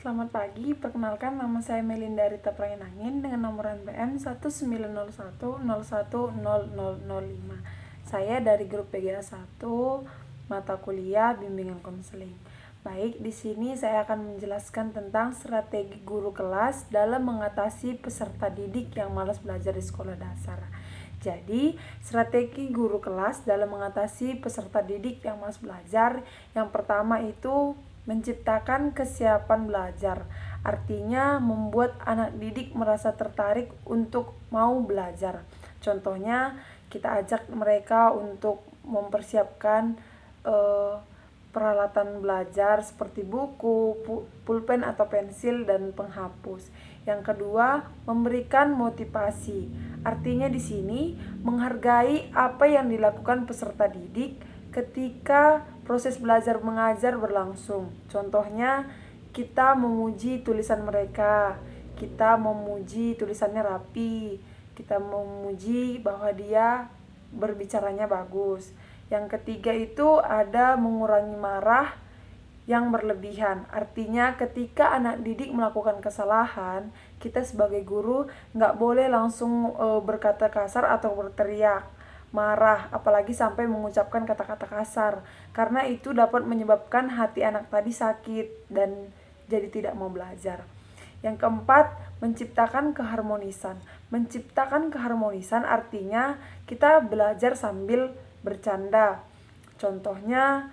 Selamat pagi, perkenalkan nama saya Melinda Rita Prangin dengan nomor NPM 1901010005. Saya dari grup PGA 1, mata kuliah bimbingan konseling. Baik, di sini saya akan menjelaskan tentang strategi guru kelas dalam mengatasi peserta didik yang malas belajar di sekolah dasar. Jadi, strategi guru kelas dalam mengatasi peserta didik yang malas belajar, yang pertama itu menciptakan kesiapan belajar. Artinya membuat anak didik merasa tertarik untuk mau belajar. Contohnya, kita ajak mereka untuk mempersiapkan peralatan belajar seperti buku, pulpen atau pensil dan penghapus. Yang kedua, memberikan motivasi. Artinya di sini menghargai apa yang dilakukan peserta didik ketika proses belajar mengajar berlangsung. Contohnya, kita memuji tulisan mereka, kita memuji tulisannya rapi, kita memuji bahwa dia berbicaranya bagus. Yang ketiga itu ada mengurangi marah yang berlebihan. Artinya ketika anak didik melakukan kesalahan, kita sebagai guru nggak boleh langsung berkata kasar atau berteriak, marah, apalagi sampai mengucapkan kata-kata kasar, karena itu dapat menyebabkan hati anak tadi sakit dan jadi tidak mau belajar. Yang keempat, menciptakan keharmonisan. Menciptakan keharmonisan artinya kita belajar sambil bercanda. Contohnya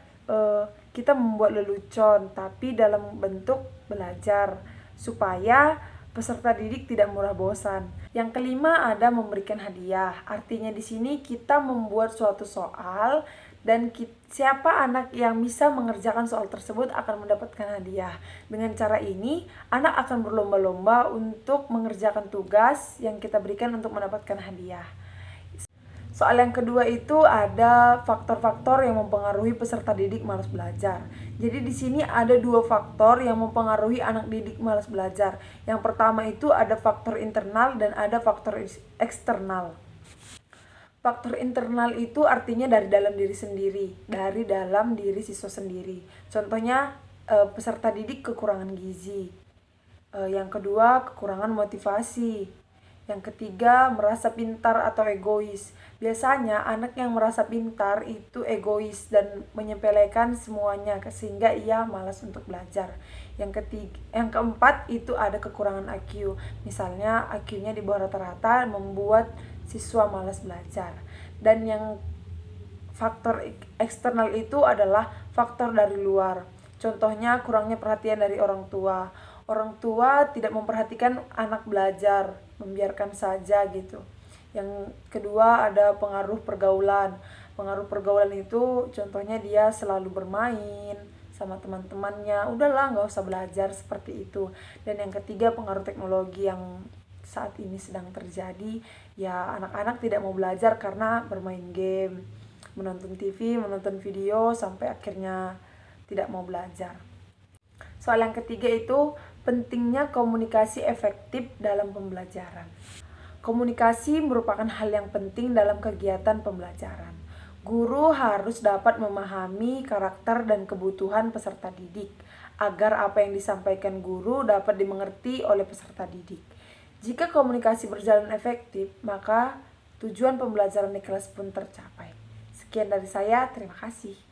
kita membuat lelucon tapi dalam bentuk belajar supaya peserta didik tidak mudah bosan. Yang kelima ada memberikan hadiah. Artinya di sini kita membuat suatu soal dan siapa anak yang bisa mengerjakan soal tersebut akan mendapatkan hadiah. Dengan cara ini, anak akan berlomba-lomba untuk mengerjakan tugas yang kita berikan untuk mendapatkan hadiah. Soal yang kedua itu ada faktor-faktor yang mempengaruhi peserta didik malas belajar. Jadi di sini ada dua faktor yang mempengaruhi anak didik malas belajar. Yang pertama itu ada faktor internal dan ada faktor eksternal. Faktor internal itu artinya dari dalam diri sendiri, dari dalam diri siswa sendiri. Contohnya peserta didik kekurangan gizi. Yang kedua kekurangan motivasi. Yang ketiga, merasa pintar atau egois. Biasanya anak yang merasa pintar itu egois dan menyepelekan semuanya sehingga ia malas untuk belajar. Yang keempat itu ada kekurangan IQ. Misalnya IQ-nya di bawah rata-rata membuat siswa malas belajar. Dan yang faktor eksternal itu adalah faktor dari luar. Contohnya kurangnya perhatian dari orang tua. Orang tua tidak memperhatikan anak belajar, membiarkan saja gitu. Yang kedua ada pengaruh pergaulan. Pengaruh pergaulan itu contohnya dia selalu bermain sama teman-temannya, udahlah nggak usah belajar, seperti itu. Dan yang ketiga pengaruh teknologi yang saat ini sedang terjadi, ya anak-anak tidak mau belajar karena bermain game, menonton TV, menonton video sampai akhirnya tidak mau belajar. Soal yang ketiga itu pentingnya komunikasi efektif dalam pembelajaran. Komunikasi merupakan hal yang penting dalam kegiatan pembelajaran. Guru harus dapat memahami karakter dan kebutuhan peserta didik agar apa yang disampaikan guru dapat dimengerti oleh peserta didik. Jika komunikasi berjalan efektif, maka tujuan pembelajaran di kelas pun tercapai. Sekian dari saya, terima kasih.